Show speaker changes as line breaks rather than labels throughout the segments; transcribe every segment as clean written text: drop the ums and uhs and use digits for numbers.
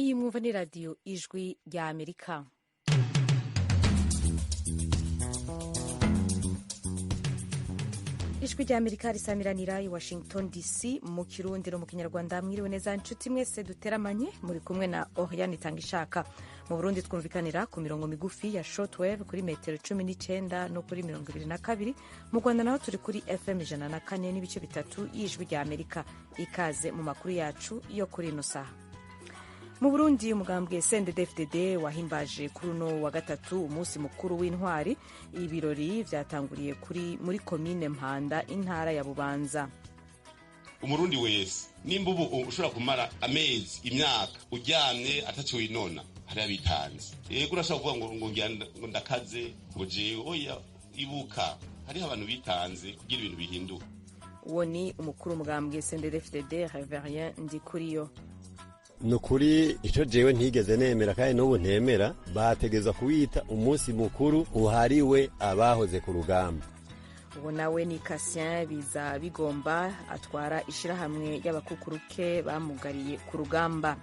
Iyi mwumva ni radiyo ijwi rya Amerika. Ijwi rya Amerika risamiranira i Washington DC mu Kirundi no mu Kinyarwanda. Mwiriwe neza nshuti mwese duteramanye, muri kumwe na Oriane Itangishaka. Mu Burundi twumvikanira ku mirongo migufi ya shortwave kuri metero 19 no kuri 22. Mu Rwanda naho turi kuri FM 104 n'ibice bitatu y'Ijwi rya Amerika. Ikaze mu makuru yacu yo kuri ino saha. Mu Burundi umugambwe CNDD-FDD wahimbaje kuri uno wa gatatu umunsi mukuru w'intwari. Ibirori vyatanguriye muri komine Mpanda, intara ya Bubanza.
Umurundi wese nimba ubu ushobora kumara amezi imyaka uryamye ataco winona hari abitanze. Yego urashobora kuvuga ngo ndakaze ngo jewe oya ibuka hari abantu bitanze kugira ibintu bihinduka.
Uwo ni umukuru umugambwe CNDD-FDD Reverien Ndikuriyo.
Nukuri ico jewe ntigeze nemera kandi n'ubu ntemera, bategeza kuwita umunsi mukuru uhariwe abahoze ku rugamba.
Uwo nawe ni Cassien biza bigomba atwara ishirahamwe y'abakukuruke bamugariye ku rugamba.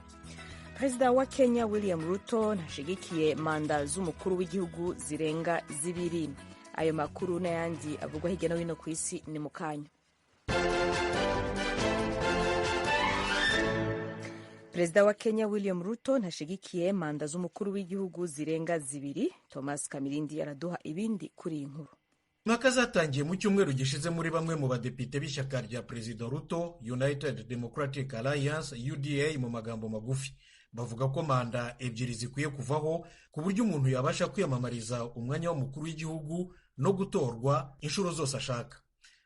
Perezida wa Kenya William Ruto Ntashyigikiye Manda z'umukuru w'igihugu zirenga zibiri. Ayo makuru n'ayandi avugwa hirya no hino ku isi ni mu kanya. Perezida wa Kenya William Ruto Ntashyigikiye Manda z'umukuru w'igihugu zirenga zibiri. Thomas Kamirindi araduha ibindi kuri iyi nkuru.
Impaka zatangiye mu cyumweru gishize muri bamwe mu badepite b'ishyaka rya Perezida Ruto, United Democratic Alliance UDA mu magambo magufi. Bavuga ko manda ebyiri zikwiye kuvaho ku buryo umuntu yabasha kwiyamamariza umwanya w'umukuru w'igihugu no gutorwa inshuro zose ashaka.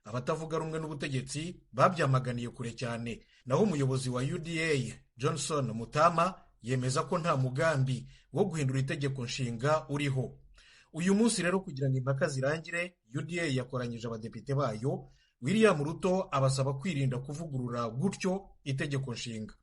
Abatavuga rumwe n'ubutegetsi babyamaganiye kure cyane. Naho umuyobozi wa UDA Johnson Mutama yemeza ko nta mugambi wo guhindura itegeko nshinga uriho. Uyu munsi rero kugira ngo impaka zirangire, UDA yakoranyije abadepite bayo. William Ruto abasaba kwirinda kuvugurura gutyo itegeko nshinga.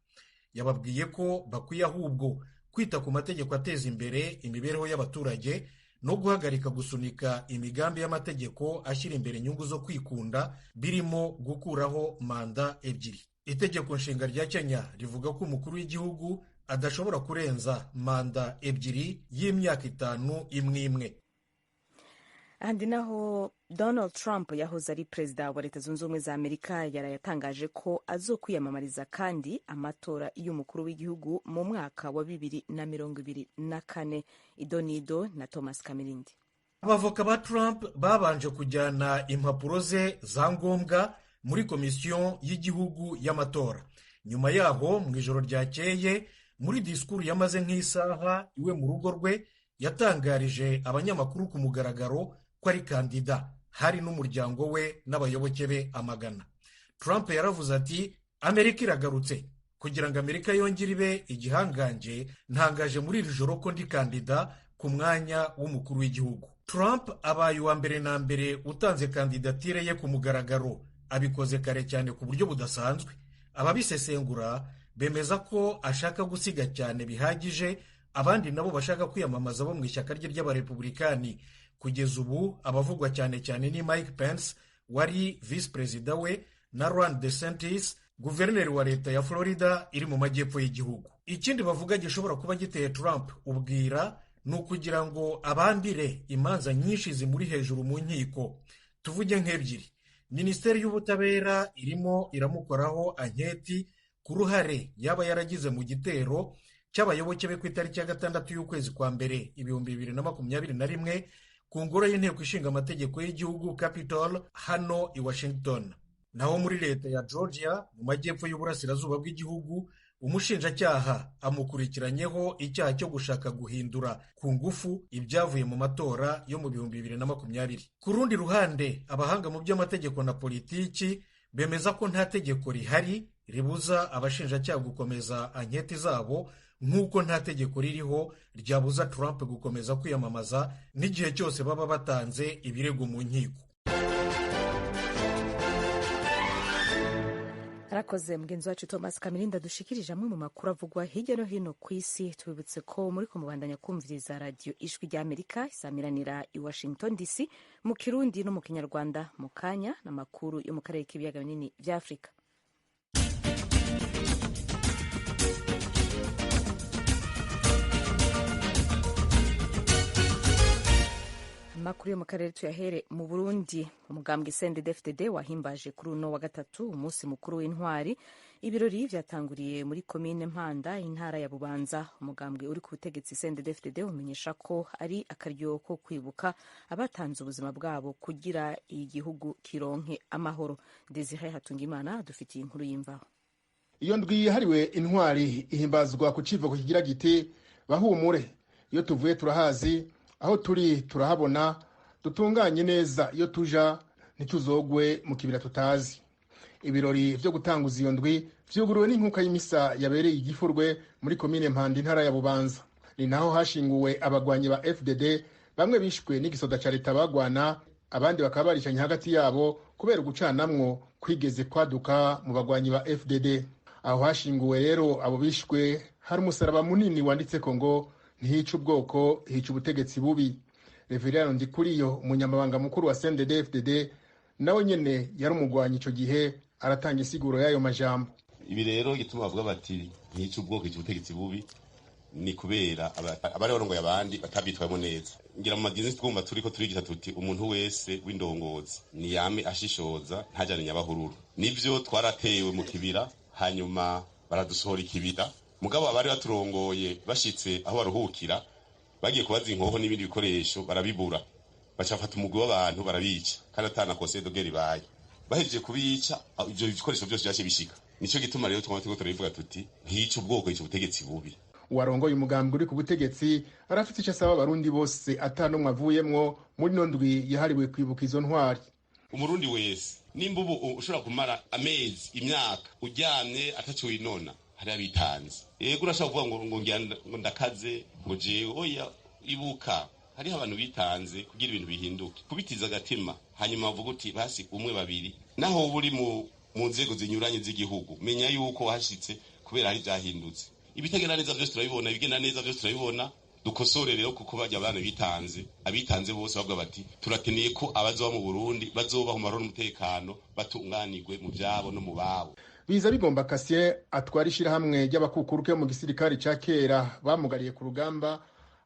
Yababwiye ko bakwiye ahubwo kwita ku mategeko ateza imbere imibereho y'abaturage no guhagarika gusunika imigambi y'amategeko ashyira imbere inyungu zo kwikunda, birimo gukuraho manda ebyiri. Itegeko nshinga rya Kenya rivuga ko umukuru w'igihugu adashobora kurenza manda ebyiri y'imyaka 5 imwe.
Ahandi naho Donald Trump yahoze ari perezida wa Leta zunze ubumwe za Amerika yarayatangaje ko azokwiyamamariza kandi amatora y'umukuru w'igihugu mu mwaka wa 2024. Idonido na Thomas Kamirindi.
Abavoka ba Trump babanje kujyana impapuro ze za ngombwa muri komisiyo y'igihugu y'amatora. Nyuma yaho mu ijoro ryakeye muri disikuru yamaze nk'isaha iwe mu rugo rwe, yatangarije abanyamakuru ku mugaragaro ko ari kandida. Hari n'umuryango we n'abayoboke be amagana. Trump yaravuze ati Amerika iragarutse. Kugira ngo Amerika yongere ibe igihanganje, ntangaje muri iri joro ko ndi kandida ku mwanya w'umukuru w'igihugu. Trump abaye uwa mbere na mbere utanze kandidatire ye ku mugaragaro. Abikoze kare cyane ku buryo budasanzwe. Ababisesengura bemeza ko ashaka gusiga cyane bihagije abandi nabo bashaka kwiyamamaza bo mu ishyaka rye ry'abarepublikani. Kugeza ubu abavugwa cyane cyane ni Mike Pence wari vice perezida we na Ron DeSantis, guverineri wa leta ya Florida iri mu majyepfo y'igihugu. Ikindi bavuga gishobora kuba giteye Trump ubwira ni ukugira ngo abambire imanza nyinshi zimuri hejuru mu nkiko. Tuvuge nk'ebyiri. Minisiteri y'ubutabera irimo iramukoraho anketi ku ruhare yaba yaragize mu gitero cy'abayoboke be ku itariki ya 6 y'ukwezi kwa mbere 2021 ku ngoro y'inteko ishinga amategeko y'igihugu Capitol hano i Washington. Naho muri leta ya Georgia mu majyepfo y'uburasirazuba bw'igihugu, umushinjacyaha amukurikiranyeho icyaha cyo gushaka guhindura ku ngufu ibyavuye mu matora yo mu 2020. Ku rundi ruhande, abahanga mu by'amategeko na politiki bemeza ko nta tegeko rihari ribuza abashinjacyaha gukomeza anketi zabo, nk'uko nta tegeko ririho ryabuza Trump gukomeza kwiyamamaza n'igihe cyose baba batanze ibirego mu nkiko.
Arakoze mugenzi wacu Thomas Kamirindi adushikirije amwe mu makuru avugwa hirya no hino ku isi. Tubibutse ko muri kumubandanya kumviriza radio Ijwi rya Amerika isamiranira i Washington DC mu Kirundi no mu Kinyarwanda. Mu kanya n'amakuru yo mu karere k'ibiyaga binini vya Afrika. Makuru yo mu karere tuyahere mu Burundi. Umugambwe CNDD-FDD wahimbaje kuri uno wa gatatu umunsi mukuru w'intwari. Ibirori vyatanguriye muri komine Mpanda, intara ya Bubanza. Umugambwe uri ku butegetsi CNDD-FDD umenyesha ko ari akaryo ko kwibuka abatanze ubuzima bwabo kugira igihugu kironke amahoro. Desire Hatungimana dufitiye inkuru y'imvaho.
Iyo ndwi yahariwe intwari ihimbazwa ku civugo kigira giti bahumure. Iyo tuvuye turahazi, aho turi turahabona, dutunganye neza iyo tuja ntituzogwe mu kibira tutazi. Ibirori vyo gutanguza iyo ndwi vyuguruwe n'inkuka y'imisa yabereye igifurwe muri komine Mpanda, intara ya Bubanza. Ni naho hashinguwe abagwanyi ba FDD, bamwe bishwe n'igisoda ca leta bagwana, abandi bakaba baricanye hagati yabo kubera ugucanamwo kwigeze kwaduka mu bagwanyi ba FDD. Aho hashinguwe rero abo bishwe hari umusaraba munini wanditseko ngo ntihica ubwoko hica ubutegetsi bubi. Reverend Ndikuriyo, umunyamabanga mukuru wa CNDD-FDD, nawe nyene yari umugwanyi ico gihe, aratanga isiguro y'ayo majambo.
Ibi rero gituma bavuga bati ntihica ubwoko hica ubutegetsi bubi ni kubera abari barongoye abandi batabitwayemo neza. Ngira mu madini twumva turiko turigisha tuti umuntu wese w'indongozi ni yame ashishoza ntajane nyabahururu. Nivyo twaratewe mu kibira, hanyuma baradusohora ikibira. Mugabo abari baturongoye bashitse aho baruhukira, bagiye kubaza inkoho n'ibindi bikoresho barabibura, bacafata umugwi w'abantu barabica, kandi atana conseil de guerre baye. Bahejeje kubica ivyo bikoresho byose byaje bishika. Nico gituma rero twamaze turabivuga tuti ntihica ubwoko hica ubutegetsi bubi.
Uwarongoye umugambwe uri ku butegetsi arafite ico asaba abarundi bose atanumwe avuyemwo muri no ndwi yahariwe kwibuka izo ntwari.
Umurundi wese nimba ubu ushobora kumara amezi imyaka uryamye ataco winona, hari abitanze. Yego urashaka kuvuga ngo ndakaze ngo jewe oya ibuka, hari abantu bitanze kugira ibintu bihinduke, kubitiza agatima, hanyuma bavuga uti basi umwe babiri. Naho buri mu nzego zinyuranye z'igihugu, menya yuko washitse kubera hari byahindutse. Ibitegera neza byose turabibona, ibigenda neza byose turabibona. Dukosore rero kuko bajya abantu bitanze, abitanze bose bavuga bati turakeneye ko abazoba mu Burundi bazoba mu mahoro n'umutekano, batunganirwe mu byabo no mu babo.
Biza bigomba Cassien atwara ishirahamwe ry'abakukuruke mu gisirikare ca kera bamugariye ku rugamba,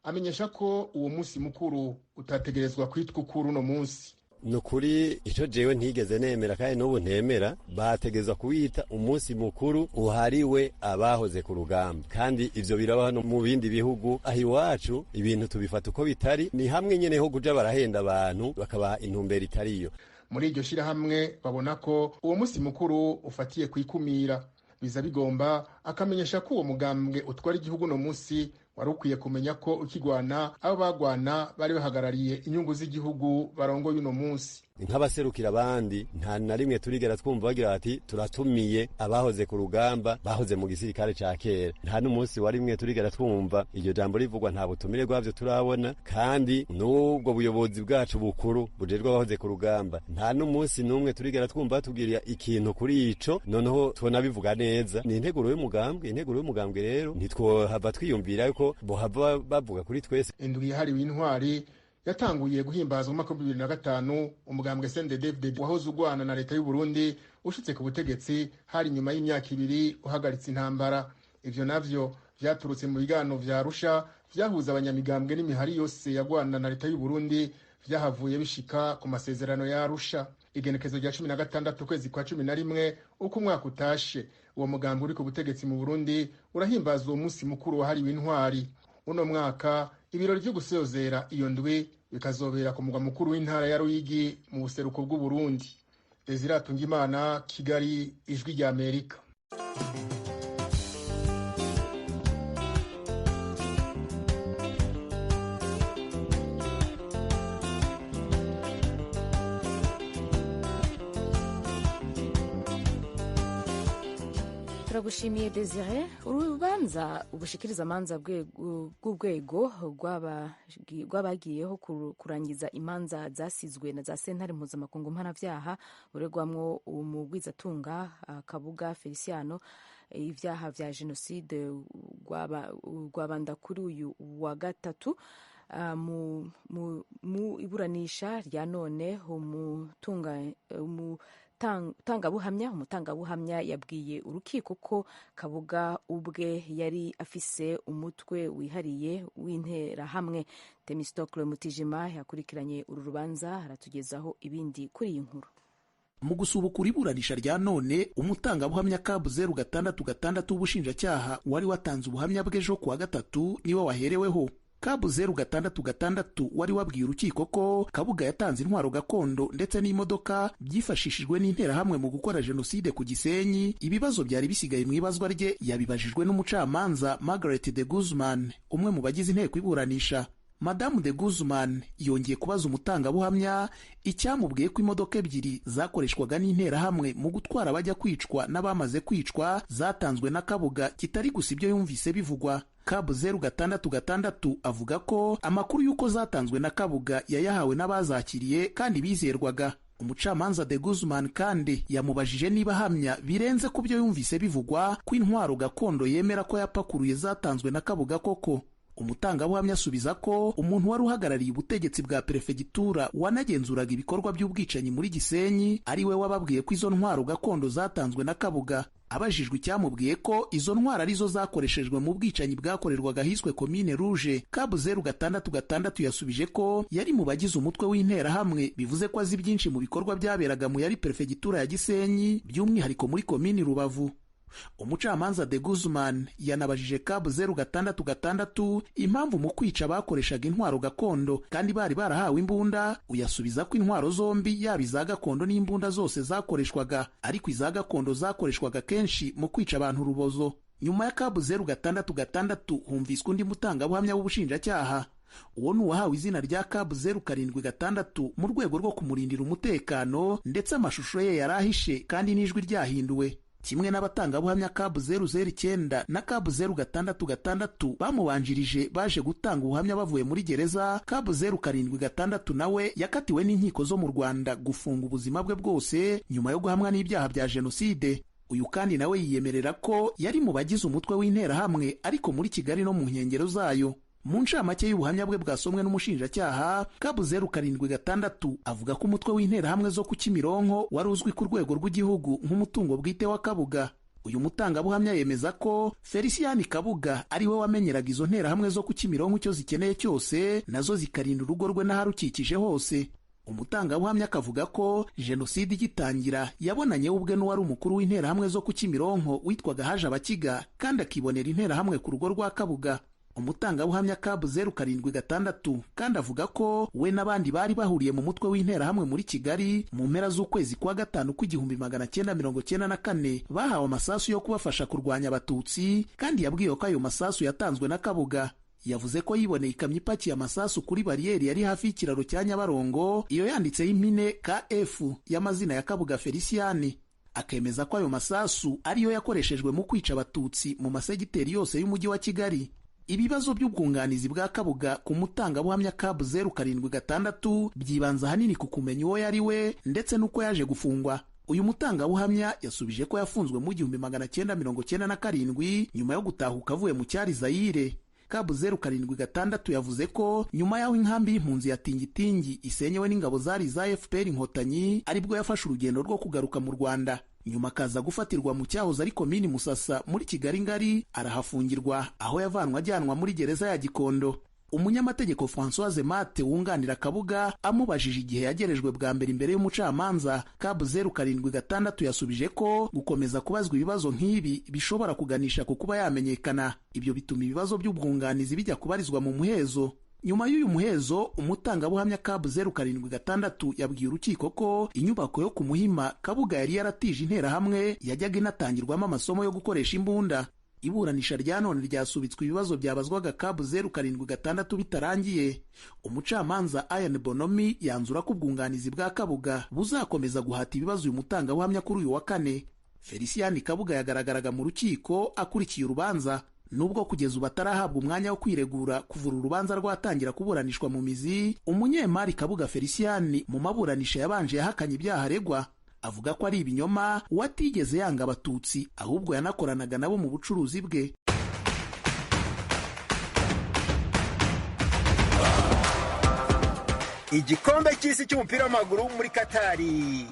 amenyesha ko uwo munsi mukuru utategerezwa kwitwa ukuru no munsi.
Nukuri ico jewe ntigeze nemera kandi n'ubu ntemera, bategezwa kuwita umunsi mukuru uhariwe abahoze ku rugamba. Kandi ivyo birabaho no mu bindi bihugu. Aho iwacu ibintu tubifata uko bitari, ni hamwe nyene ho kuja barahenda abantu bakabaha intumbero itariyo.
Muri iryo shirahamwe babona ko uwo munsi mukuru ufatiye kwikumira. Biza bigomba akamenyesha ko uwo mugambwe utwara igihugu no munsi wari ukwiye kumenya ko ukigwana abo bagwana bari bahagarariye inyungu z'igihugu barongoye uno munsi.
Nk'abaserukira abandi nta na rimwe turigera twumva bagira bati turatumiye abahoze ku rugamba bahoze mu gisirikare ca kera. Nta n'umunsi wa rimwe turigera twumva iryo jambo rivugwa, nta butumire bwavyo turabona. Kandi n'ubwo buyobozi bwacu bukuru bujejwe abahoze ku rugamba, nta n'umunsi n'umwe turigera twumva batubwira ikintu kuri ico, noneho tubona bivuga neza. Ni integuro y'umugambwe rero ntitwohava twiyumvira yuko bohava bavuga kuri twese.
Indwi yahariwe intwari yatanguye guhimbaza mu mwaka wa 2005. Umugambwe CNDD-FDD wahoze ugwana na leta y'u Burundi ushitse ku butegetsi hari nyuma y'imyaka 2 uhagaritse intambara. Ivyo navyo vyaturutse mu bigano vya Arusha vyahuza abanyamigambwe n'imihari yose yagwana na leta y'u Burundi, vyahavuye bishika ku masezerano ya Arusha. Igenekezo rya 16 kwezi kwa 11 uko umwaka utashe, uwo mugambwe uri ku butegetsi mu Burundi urahimbaza uwo munsi mukuru wahariwe intwari. Uno mwaka ibirori vyo gusozera iyo ndwi bikazobera ku mugwa mukuru w'intara ya Ruyigi mu buseruko bw'u Burundi. Desire Hatungimana, Kigali, Ijwi rya Amerika.
Turagushimiye Desire. Urubanza ubushikiriza amanza bw'urwego rw'abagiyeho kurangiza imanza zasizwe na za sentare mpuzamakungu mpanavyaha uregwamwo umugwizatunga Kabuga Felicien ivyaha vya jenoside rwabanda kuri uyu wa gatatu. Mu iburanisha rya none umutangabuhamya yabwiye urukiko ko Kabuga ubwe yari afise umutwe wihariye w'interahamwe. Temistokle Mutijima yakurikiranye uru rubanza aratugezaho ibindi kuri iyi nkuru.
Mu gusubukura iburanisha rya none, umutangabuhamya Kabu 066 w'ubushinjacyaha wari watanze ubuhamya bw'ejo kuwa gatatu niwe wahereweho. Kabu 066 wari wabwiye urukiko ko Kabuga yatanze intwaro gakondo ndetse n'imodoka byifashishijwe n'interahamwe mu gukora jenoside ku Gisenyi. Ibibazo byari bisigaye mu ibazwa rye yabibajijwe n'umucamanza Margaret de Guzman, umwe mu bagize inteko iburanisha. Madamu de Guzman yongeye kubaza umutangabuhamya icyamubwiye ko imodoka ebyiri zakoreshwaga n'interahamwe mu gutwara abajya kwicwa n'abamaze kwicwa zatanzwe na Kabuga kitari gusa ibyo yumvise bivugwa. Kabu 066 avuga ko amakuru y'uko zatanzwe na Kabuga yayahawe n'abazakiriye kandi bizerwaga. Umucamanza de Guzman kandi yamubajije niba ahamya birenze ku byo yumvise bivugwa ko intwaro gakondo yemera ko yapakuruye zatanzwe na Kabuga koko. Umutangabuhamya asubiza ko umuntu wari uhagarariye ubutegetsi bwa perefegitura wanagenzuraga ibikorwa by'ubwicanyi muri Gisenyi ari we wababwiye ko izo ntwaro gakondo zatanzwe na Kabuga. Abajijwe icyamubwiye ko izo ntwaro arizo zakoreshejwe mu bwicanyi bwakorerwaga hiswe Komine Rouge, Kabu 066 yasubije ko yari mu bagize umutwe w'interahamwe, bivuze ko azi byinshi mu bikorwa byaberaga mu yari perefegitura ya Gisenyi, by'umwihariko muri Komini Rubavu. Umucamanza de Guzman yanabajije Kabu 066 impamvu mu kwica bakoreshaga intwaro gakondo kandi bari barahawe imbunda. Uyasubiza ko intwaro zombi yaba iza gakondo n'imbunda zose zakoreshwaga, ariko iza gakondo zakoreshwaga kenshi mu kwica abantu urubozo. Nyuma ya Kabu 066 humviswe undi mutangabuhamya w'ubushinjacyaha. Uwo ni uwahawe izina rya Kabu 076 mu rwego rwo kumurindira umutekano, ndetse amashusho ye yarahishe kandi n'ijwi ryahinduwe. Kimwe n'abatangabuhamya Kabu 009 na Kabu 066 bamubanjirije baje gutanga ubuhamya bavuye muri gereza, Kabu 076 nawe yakatiwe n'inkiko zo mu Rwanda gufunga ubuzima bwe bwose nyuma yo guhamwa n'ibyaha bya jenoside. Uyu kandi nawe yiyemerera ko yari mu bagize umutwe w'interahamwe ariko muri Kigali no mu nkengero zayo. Mu ncamake y'ubuhamya bwe bwasomwe n'umushinjacyaha, Kabu 076 avuga ko umutwe w'interahamwe zo ku Kimironko wari uzwi ku rwego rw'igihugu nk'umutungo bwite wa Kabuga. Uyu mutangabuhamya yemeza ko Felicien Kabuga ari we wamenyeraga izo nterahamwe zo ku Kimironko icyo zikeneye cyose, nazo zikarinda urugo rwe n'aharukikije hose. Umutangabuhamya akavuga ko jenoside igitangira yabonanye ubwe n'uwari umukuru w'interahamwe zo ku Kimironko witwaga Haje Abakiga, kandi akibonera interahamwe ku rugo rwa Kabuga. Umutangabuhamya Kabu 076 kandi avuga ko we n'abandi bari bahuriye mu mutwe w'interahamwe muri Kigali mu mpera z'ukwezi kwa gatanu k'1994 bahawe amasasu yo kubafasha kurwanya Abatutsi, kandi yabwiwe ko ayo masasu yatanzwe na Kabuga. Yavuze ko yiboneye ikamyo ipakiye amasasu kuri bariyeri yari hafi y'ikiraro cya Nyabarongo, iyo yanditseho impine KF y'amazina ya Kabuga Felicien. Akemeza ko ayo masasu ariyo yakoreshejwe mu kwica Abatutsi mu masegiteri yose y'umujyi wa Kigali. Ibibazo by'ubwunganizi bwa Kabuga ku mutangabuhamya Kabu 076 byibanza hanini ku kumenya uwo yari we ndetse n'uko yaje gufungwa. Uyu mutangabuhamya yasubije ko yafunzwe mu 1997 nyuma yo gutahuka avuye mu cyari Zaire. Kabu 076 yavuze ko nyuma y'aho inkambi y'impunzi ya Tingitingi isenyewe n'ingabo zari za FPR Inkotanyi aribwo yafashe urugendo rwo kugaruka mu Rwanda. Nyuma akaza gufatirwa mu cyahoze ari Komini Musasa muri Kigali ngari, arahafungirwa aho yavanwa ajyanwa muri gereza ya Gikondo. Umunyamategeko Françoise Mate wunganira Kabuga amubajije igihe yagerejwe bwa mbere imbere y'umucamanza, Kabu 076 yasubije ko gukomeza kubazwa ibibazo nk'ibi bishobora kuganisha ku kuba yamenyekana. Ibyo bituma ibibazo by'ubwunganizi bijya kubarizwa mu muhezo. Nyuma y'uyu muhezo, umutangabuhamya Kabu 076 yabwiye urukiko ko inyubako yo ku Muhima Kabuga yari yaratije interahamwe yajyaga inatangirwamo amasomo yo gukoresha imbunda. Iburanisha rya none ryasubitswe ibibazo byabazwaga Kabu 076 bitarangiye. Umucamanza Ian Bonomi yanzura ko ubwunganizi bwa Kabuga buzakomeza guhata ibibazo uyu mutangabuhamya kuri uyu wa kane. Felicien Kabuga yagaragaraga mu rukiko akurikiye urubanza, nubwo kugeza ubu atarahabwa umwanya wo kwiregura kuvura urubanza rwatangira kuburanishwa mu mizi. Umunyemari Kabuga Felicien mu maburanisha yabanje yahakanye ibyaha aregwa, avuga ko ari ibinyoma, watigeze yanga Abatutsi ahubwo yanakoranaga nabo mu bucuruzi bwe.
Igikombe cy'isi cy'umupira w'amaguru muri Katari.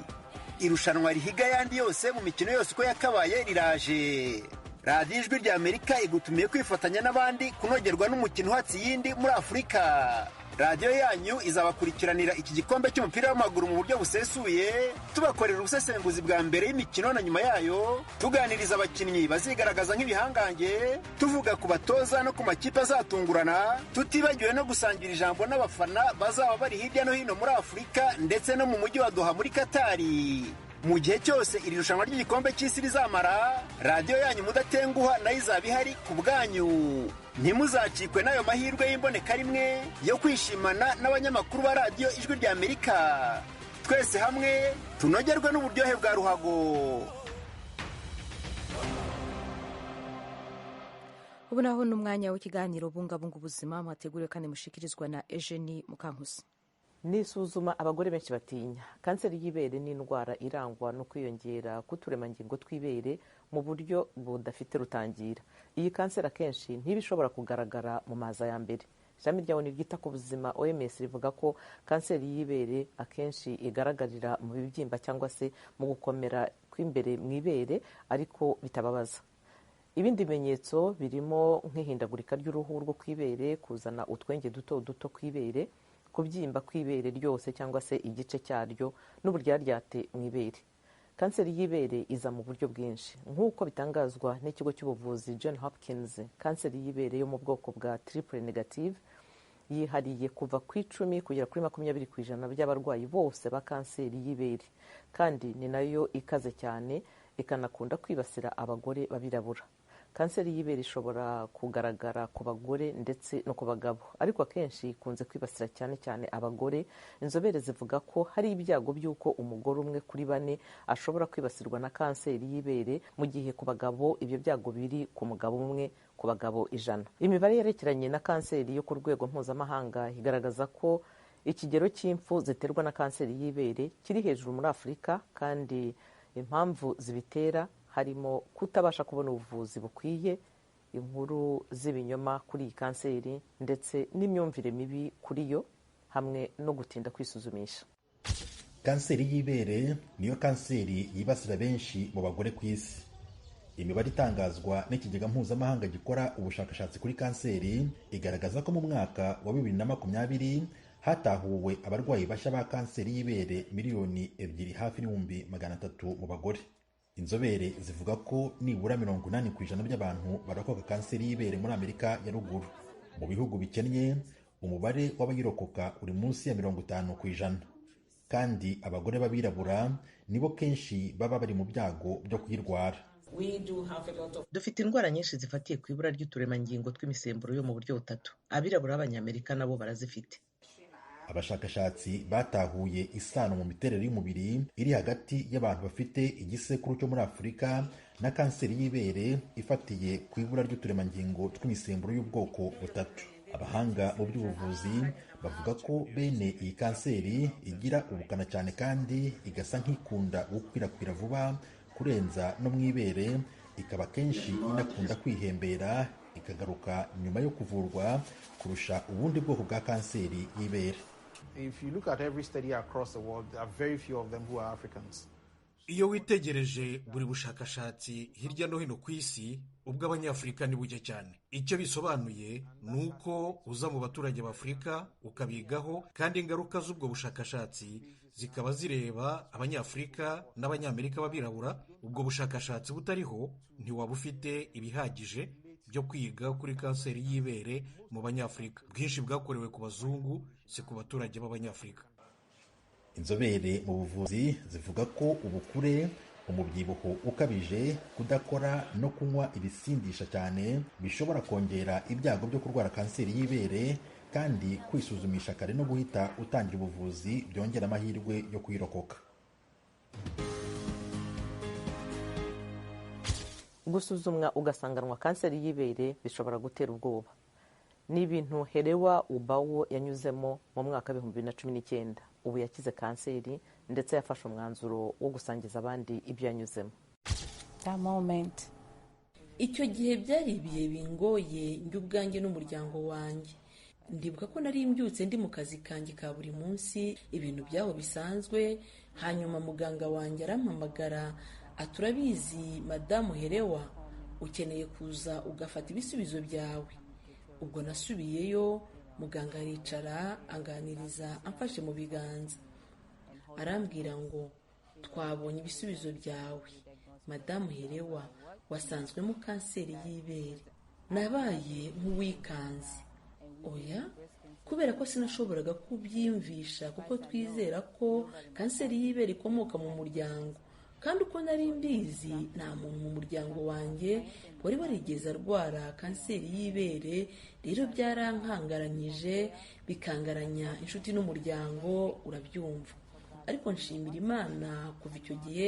irushanwa rihiga yandi yose mu mikino yose uko yakabaye riraje. radiyo ijwi rya Amerika igutumiye kwifatanya n'abandi kunogerwa n'umukino uhatse iyindi muri Afurika. radiyo yanyu izabakurikiranira iki gikombe cy'umupira w'amaguru mu buryo busesuye, tubakorera ubusesenguzi bwa mbere y'imikino na nyuma yayo, tuganiriza abakinnyi bazigaragaza nk'ibihangange, tuvuga ku batoza no ku makipe azatungurana, tutibagiwe no gusangira ijambo n'abafana bazaba bari hirya no hino muri Afurika ndetse no mu mujyi wa Doha muri Katari. Mu gihe cyose iri rushanwa ry'igikombe cy'isi rizamara, radiyo yanyu mudatenguha nayo izaba ihari ku bwanyu. Ntimuzacikwe n'ayo mahirwe y'imboneka rimwe yo kwishimana n'abanyamakuru ba radiyo ijwi rya Amerika. Twese hamwe tunogerwe n'uburyohe bwa ruhago.
Ubu naho n'umwanya w'ikiganiro bungabunga ubuzima mwateguriwe kandi mushikirizwa na Eugenie Mukankusi.
Nisuzuma abagore benshi batinya. Kanseri y'ibere ni indwara irangwa no kwiyongera k'uturemangingo tw'ibere mu buryo budafite rutangira. Iyi kanseri akenshi ntibishobora kugaragara mu maza ya mbere. Ishami rya ONU ryita ku buzima OMS rivuga ko kanseri y'ibere akenshi igaragarira mu bibyimba cyangwa se mu gukomera kw'imbere mu ibere ariko bitababaza. Ibindi bimenyetso birimo nk'ihindagurika ry'uruhu rwo kw'ibere, kuzana utwenge duto duto kw'ibere, kubyimba kw'ibere ryose cyangwa se igice cyaryo, n'uburyaryate mu ibere. Kanseri y'ibere iza mu buryo bwinshi nk'uko bitangazwa n'ikigo cy'ubuvuzi John Hopkins. Kanseri y'ibere yo mu bwoko bwa triple negative yihariye kuva ku 10 kugera kuri 20% by'abarwayi bose ba kanseri y'ibere, kandi ni nayo ikaze cyane, ikanakunda kwibasira abagore babirabura. Kanseri y'ibere ishobora kugaragara ku bagore ndetse no ku bagabo, ariko akenshi ikunze kwibasira cyane cyane abagore. Inzobere zivuga ko hari ibyago by'uko umugore umwe kuri 4 ashobora kwibasirwa na kanseri y'ibere, mu gihe ku bagabo ibyo byago biri ku mugabo umwe ku bagabo 100. Imibare yerekeranye na kanseri yo ku rwego mpuzamahanga igaragaza ko ikigero cy'impfu ziterwa na kanseri y'ibere kiri hejuru muri Afurika, kandi impamvu zibitera harimo kutabasha kubona ubuvuzi bukwiye, inkuru z'ibinyoma kuri iyi kanseri ndetse n'imyumvire mibi kuri yo, hamwe no gutinda kwisuzumisha.
Kanseri y'ibere niyo kanseri yibasira benshi mu bagore ku isi. Imibare itangazwa n'ikigega mpuzamahanga gikora ubushakashatsi kuri kanseri igaragaza ko mu mwaka wa 2020 hatahuwe abarwayi bashya ba kanseri y'ibere miliyoni 2.3 mu bagore. Inzobere zivuga ko nibura 80% by'abantu barakoka kanseri y'ibere muri Amerika ya ruguru. Mu bihugu bikennye umubare w'abayirokoka uri munsi ya 50%, kandi abagore babirabura nibo kenshi baba bari mu byago byo kuyirwara.
Dufite indwara nyinshi zifatiye ku ibura ry'uturemangingo tw'imisemburo yo mu buryo butatu. Abirabura b'Abanyamerika nabo barazifite.
Abashakashatsi batahuye isano mu miterere y'umubiri iri hagati y'abantu bafite igisekuru cyo muri Afurika na kanseri y'ibere ifatiye ku ibura ry'uturemangingo tw'imisemburo y'ubwoko butatu. Abahanga mu by'ubuvuzi bavuga ko bene iyi kanseri igira ubukana cyane kandi igasa nk'ikunda gukwirakwira vuba kurenza no mu ibere, ikaba kenshi inakunda kwihembera ikagaruka nyuma yo kuvurwa kurusha ubundi bwoko bwa kanseri y'ibere.
If you look at every study across the world, there are very few of them who are Africans.
Iyo witegereje buri bushakashatsi hirya no hino ku isi, ubw'Abanyafurika ni buke cyane. Icyo bisobanuye ni uko uza mu baturage b'Afurika ukabigaho, kandi ingaruka z'ubwo bushakashatsi zikaba zireba Abanyafurika n'Abanyamerika babirabura. Ubwo bushakashatsi butariho ntiwaba ufite ibihagije byo kwiga kuri kanseri y'ibere mu Banyafurika. Bwinshi bwakorewe ku bazungu, si ku baturage b'Abanyafurika.
Inzobere mu buvuzi zivuga ko ubukure, umubyibuho ukabije, kudakora no kunywa ibisindisha cyane bishobora kongera ibyago byo kurwara kanseri y'ibere, kandi kwisuzumisha kare no guhita utangira ubuvuzi byongera amahirwe yo kuyirokoka.
Gusuzumwa ugasanganwa kanseri y'ibere bishobora gutera ubwoba. Ni ibintu Herewa Ubawo yanyuzemo mu mwaka 2019. Ubu yakize kanseri ndetse yafashe umwanzuro wo gusangiza abandi ibyo yanyuzemo.
Icyo gihe byari ibihe bingoye njye ubwanjye n'umuryango wanjye. ndibuka ko nari mbyutse ndi mu kazi kanjye ka buri munsi, ibintu byaho bisanzwe. Hanyuma muganga wanjye arampamagara, aturabizi madamu Herewa, ukeneye kuza ugafata ibisubizo byawe. Ubwo nasubiyeyo, muganga aricara anganiriza amfashe mu biganza, arambwira ngo twabonye ibisubizo byawe madamu Herewa, wasanzwemo kanseri y'ibere. Nabaye nk'uwikanze, oya, kubera ko sinashoboraga kubyiyumvisha, kuko twizera ko kanseri y'ibere ikomoka mu muryango, kandi uko nari mbizi nta muntu mu muryango wanjye wari warigeze arwara kanseri y'ibere. Rero byarankangaranyije, bikangaranya inshuti n'umuryango, urabyumva. Ariko nshimira Imana, kuva icyo gihe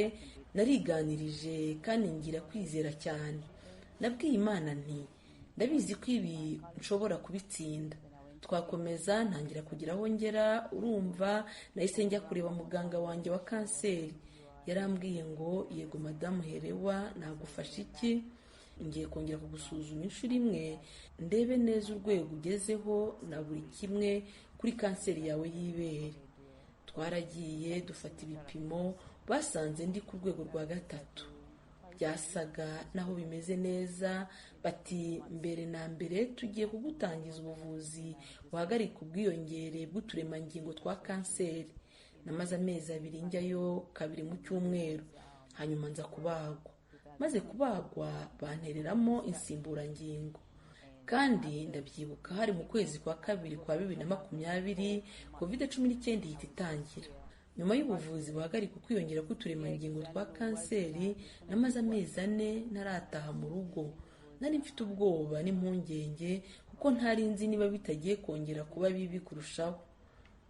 nariganirije kandi ngira kwizera cyane. Nabwiye Imana nti ndabizi ko ibi nshobora kubitsinda. Twakomeza, ntangira kugira aho ngera, urumva. Nahise njya kureba muganga wanjye wa kanseri, yarambwiye ngo yego madamu Herewa, nagufasha iki? Ngiye kongera kugusuzuma inshuro imwe, ndebe neza urwego ugezeho na buri kimwe kuri kanseri yawe y'ibere. Twaragiye dufata ibipimo, basanze ndi ku rwego rwa 3. Byasaga naho bimeze neza, bati mbere na mbere tugiye kugutangiza ubuvuzi buhagarika ubwiyongere bw'uturemangingo twa kanseri. Namaze amezi 2 njyayo 2 mu cyumweru, hanyuma nza kubagwa. Maze kubagwa bantereramo insimburangingo, kandi ndabyibuka hari mu kwezi kwa 2 kwa 2020 COVID-19 ihita itangira. Nyuma y'ubuvuzi buhagarika ukwiyongera k'uturemangingo twa kanseri, namaze amezi 4 ntarataha mu rugo. Nari mfite ubwoba n'impungenge, kuko ntari nzi niba bitagiye kongera kuba bibi kurushaho.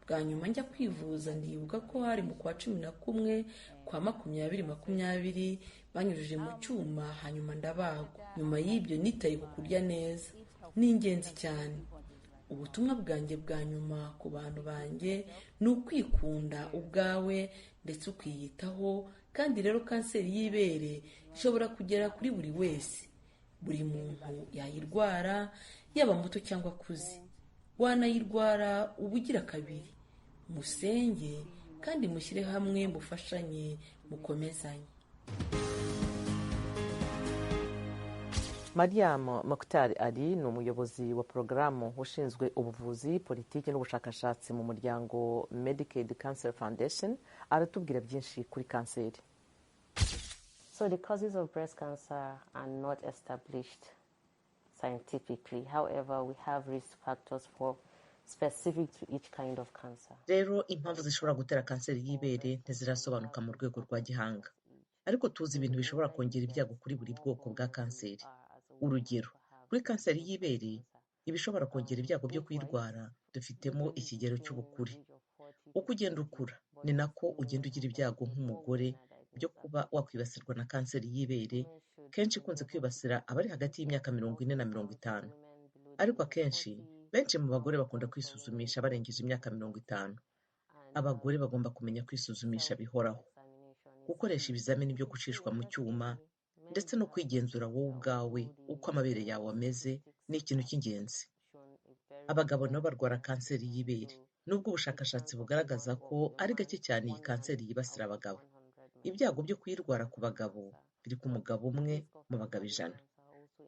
Bwa nyuma njya kwivuza, ndibuka ko hari mu kwa 11 kwa 2020 banyujije mu cyuma, hanyuma ndabagwa. Nyuma y'ibyo nitaye ku kurya neza, ni ingenzi cyane. Ubutumwa bwanjye bwa nyuma ku bantu banjye ni ukwikunda ubwawe ndetse ukiyitaho. Kandi rero kanseri y'ibere ishobora kugera kuri buri wese. Buri muntu yayirwara, yaba muto cyangwa akuze. Wanayirwara ubugira kabiri. Musenge kandi mushyire hamwe, mufashanye, mukomezanye.
Mariam Mokhtar Ali ni umuyobozi wa porogaramu ushinzwe ubuvuzi, politiki n'ubushakashatsi mu muryango Medicaid Cancer Foundation. Aratubwira byinshi kuri kanseri.
So the causes of breast cancer are not established scientifically. However, we have risk factors for specific to each kind of cancer.
Rero impamvu zishobora gutera kanseri y'ibere ntizirasobanuka mu rwego rwa gihanga, ariko tuzi ibintu bishobora kongera ibyago kuri buri bwoko bwa kanseri. Urugero, kuri kanseri y'ibere, ibishobora kongera ibyago byo kuyirwara dufitemo ikigero cy'ubukure. Uko ugenda ukura ni nako ugenda ugira ibyago nk'umugore byo kuba wakwibasirwa na kanseri y'ibere, kenshi ikunze kwibasira abari hagati y'imyaka 40 na 50. Ariko akenshi benshi mu bagore bakunda kwisuzumisha barengeje imyaka 50. Abagore bagomba kumenya kwisuzumisha bihoraho, gukoresha ibizamini byo gucishwa mu cyuma, ndetse no kwigenzura wowe ubwawe uko amabere yawe ameze ni ikintu cy'ingenzi. Abagabo nabo barwara kanseri y'ibere, nubwo ubushakashatsi bugaragaza ko ari gake cyane iyi kanseri yibasira abagabo. Ibyago byo kuyirwara ku bagabo biri ku mugabo umwe mu bagabo 100,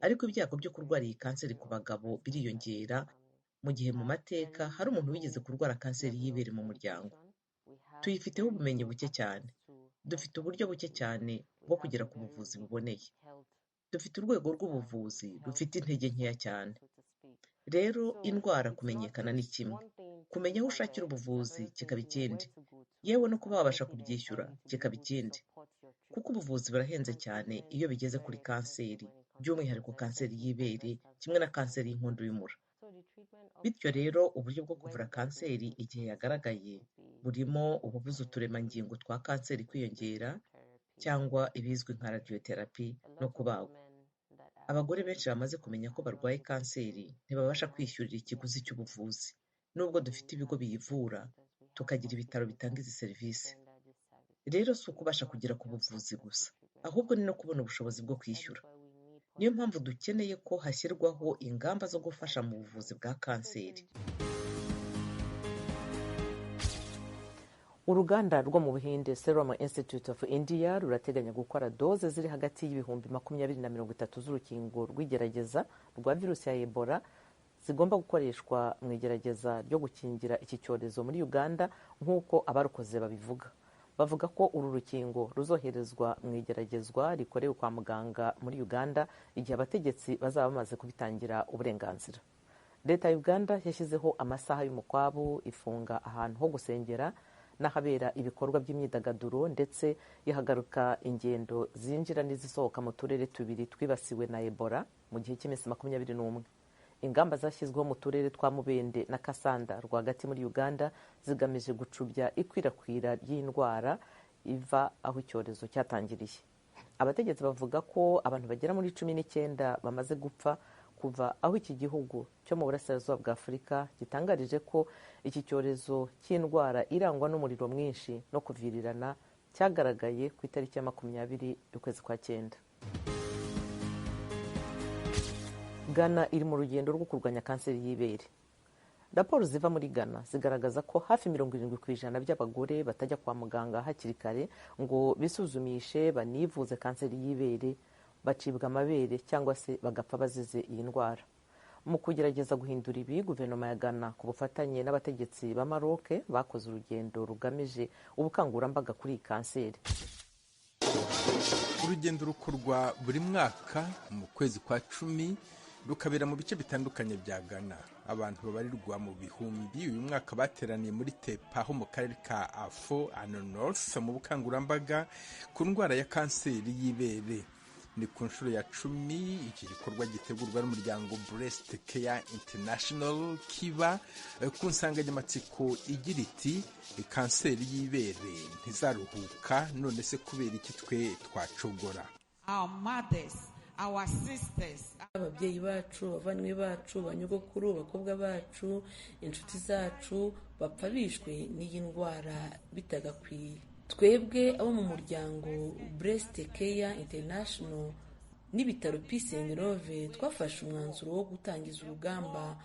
ariko ibyago byo kurwara iyi kanseri ku bagabo biriyongera, mu gihe mu mateka hari umuntu wigeze kurwara kanseri y'ibere mu muryango. Tuyifiteho ubumenyi buke cyane, dufite uburyo buke cyane bwo kugera ku buvuzi buboneye, dufite urwego rw'ubuvuzi rufite intege nkeya cyane. Rero indwara kumenyekana ni kimwe, kumenya aho ushakira ubuvuzi kikaba ikindi, yewe no kuba wabasha kubyishyura kikaba ikindi, kuko ubuvuzi burahenze cyane iyo bigeze kuri kanseri, by'umwihariko kanseri y'ibere kimwe na kanseri y'inkondo y'umura. Bityo rero uburyo bwo kuvura kanseri igihe yagaragaye burimo ubuvuzi uturemangingo twa kanseri kwiyongera, cyangwa ibizwi nka radiotherapy no kubagwa. Abagore benshi bamaze kumenya ko barwaye kanseri ntibabasha kwishyurira ikiguzi cy'ubuvuzi, nubwo dufite ibigo biyivura, tukagira ibitaro bitanga izi serivisi. Rero si ukubasha kugera ku buvuzi gusa, ahubwo ni no kubona ubushobozi bwo kwishyura. niyo mpamvu dukeneye ko hashyirwaho ingamba zo gufasha mu buvuzi bwa kanseri.
uruganda rwo mu Buhinde Serum Institute of India rurateganya gukora doze ziri hagati y'ibihumbi 20 na 30 z'urukingo rw'igerageza rwa virusi ya Ebola zigomba gukoreshwa mu igerageza ryo gukingira iki cyorezo muri Uganda nk'uko abarukoze babivuga. Bavuga ko uru rukingo ruzoherezwa mu igeragezwa rikorewe kwa muganga muri Uganda igihe abategetsi bazaba bamaze kubitangira uburenganzira. Leta ya Uganda yashyizeho amasaha y'umukwabu, ifunga ahantu ho gusengera n'ahabera ibikorwa by'imyidagaduro, ndetse ihagaruka ingendo zinjira n'izisohoka mu turere tubiri twibasiwe na Ebola mu gihe cy'iminsi 21. Ingamba zashyizweho mu turere twa Mubende na Kasanda rwagati muri Uganda zigamije gucubya ikwirakwira ry'indwara iva aho icyorezo cyatangiriye. Abategetsi bavuga ko abantu bagera muri 19 bamaze gupfa kuva aho iki gihugu cyo mu burasirazuba bwa Afurika gitangarije ko iki cyorezo cy'indwara irangwa n'umuriro mwinshi no kuvirirana cyagaragaye ku itariki ya 20 y'ukwezi kwa 9. Ghana iri mu rugendo rwo kurwanya kanseri y'ibere. Raporo ziva muri Ghana zigaragaza ko hafi 70% by'abagore batajya kwa muganga hakiri kare ngo bisuzumishe banivuze kanseri y'ibere, bacibwa amabere cyangwa se bagapfa bazize iyi ndwara. Mu kugerageza guhindura ibi, guverinoma ya Ghana ku bufatanye n'abategetsi ba Maroc bakoze urugendo rugamije ubukangurambaga kuri iyi kanseri.
Urugendo rukorwa buri mwaka mu kwezi kwa 10 rukabera mu bice bitandukanye bya Ghana. Abantu babarirwa mu bihumbi uyu mwaka bateraniye muri Tepa ho mu karere ka Afo and North mu bukangurambaga ku ndwara ya kanseri y'ibere. Ni ku nshuro ya 10 iki gikorwa gitegurwa n'umuryango Breast Care International kiba ku nsanganyamatsiko igira iti kanseri y'ibere ntizaruhuka, none se kubera iki twe twacogora.
Our mothers, our sisters,
ababyeyi bacu, abavandimwe bacu, banyogokuru, bakobwa bacu, inshuti zacu bapfa bishwe n'iyi ndwara bitagakwiye. Twebwe abo mu muryango Breast Care International n'ibitaro Peace and Love twafashe umwanzuro wo gutangiza urugamba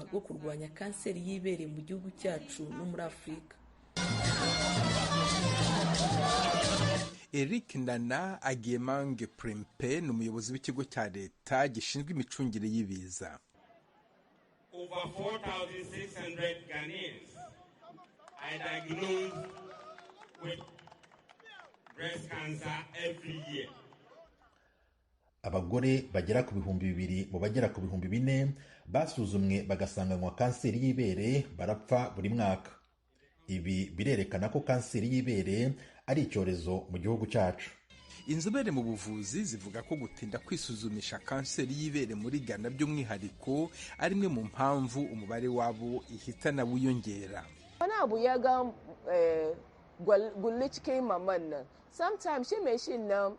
rwo kurwanya kanseri y'ibere mu gihugu cyacu no muri Afurika.
Eric Nana Agemange Prempe ni umuyobozi w'ikigo cya Leta gishinzwe imicungire y'ibiza.
Over 4,600 Ghanaians are diagnosed with breast cancer every year.
Abagore bagera ku 2,000 mu bagera ku 4,000 basuzumwe bagasanganywa kanseri y'ibere barapfa buri mwaka. Ibi birerekana ko kanseri y'ibere ari icyorezo mu gihugu cyacu.
Inzobere mu buvuzi zivuga ko gutinda kwisuzumisha kanseri y'ibere muri Ghana by'umwihariko ari imwe mu mpamvu umubare wabo ihitana wiyongera.
Gulichike mamana sometimes she mention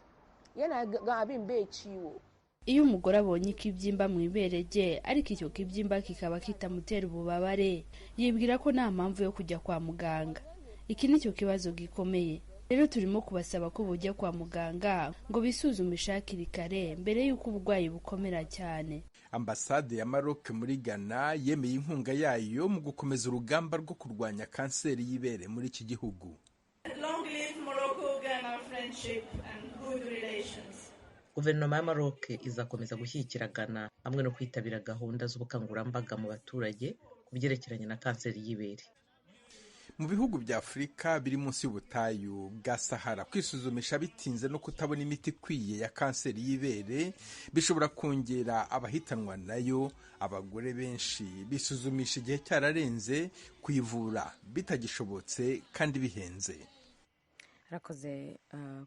yana gabin be ciwo.
Iyo umugore abonye ikibyimba mu ibere rye ariko icyo kibyimba kikaba kitamutera ububabare, yibwira ko nta mpamvu yo kujya kwa muganga. Iki nicyo kibazo gikomeye. Rero turimo kubasaba ko bujya kwa muganga ngo bisuzumishe hakiri kare mbere y'uko uburwayi bukomera cyane.
Ambasade ya Maroc muri Ghana yemeye inkunga yayo mu gukomeza urugamba rwo kurwanya kanseri y'ibere muri iki gihugu.
Long live Morocco-Ghana friendship and good relations.
Guverinoma ya Maroc izakomeza gushyigikira Ghana hamwe no kwitabira gahunda z'ubukangurambaga mu baturage ku byerekeranye na kanseri y'ibere.
Mu bihugu bya Afurika biri munsi y'ubutayu bwa Sahara, kwisuzumisha bitinze no kutabona imiti ikwiye ya kanseri y'ibere bishobora kongera abahitanwa nayo. Abagore benshi bisuzumisha igihe cyararenze, kuyivura bitagishobotse kandi bihenze.
Rakoze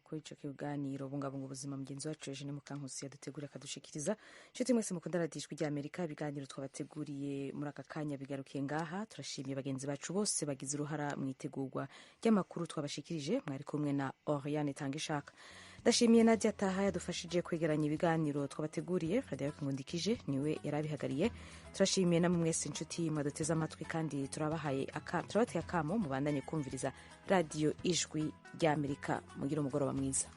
kuri icyo kiganiro bungabunga ubuzima mugenzi wacu Eugene Mukankusi yaduteguriye akadushikiriza. Nshuti mwese mukunda radiyo Ijwi ry'Amerika, ibiganiro twabateguriye muri aka kanya bigarukiye ngaha. Turashimiye bagenzi bacu bose bagize uruhara mu itegurwa ry'amakuru twabashikirije. Mwari kumwe na Oriane Tangishaka. Ndashimiye Nadia Taha yadufashije kwegeranya ibiganiro twabateguriye. Frederic Ngundikije niwe yarabihagariye. Turashimiye namwe mwese inshuti mwaduteze amatwi, kandi turabateye akamo mubandanye kumviriza radiyo Ijwi ry'Amerika. Mugire umugoroba mwiza.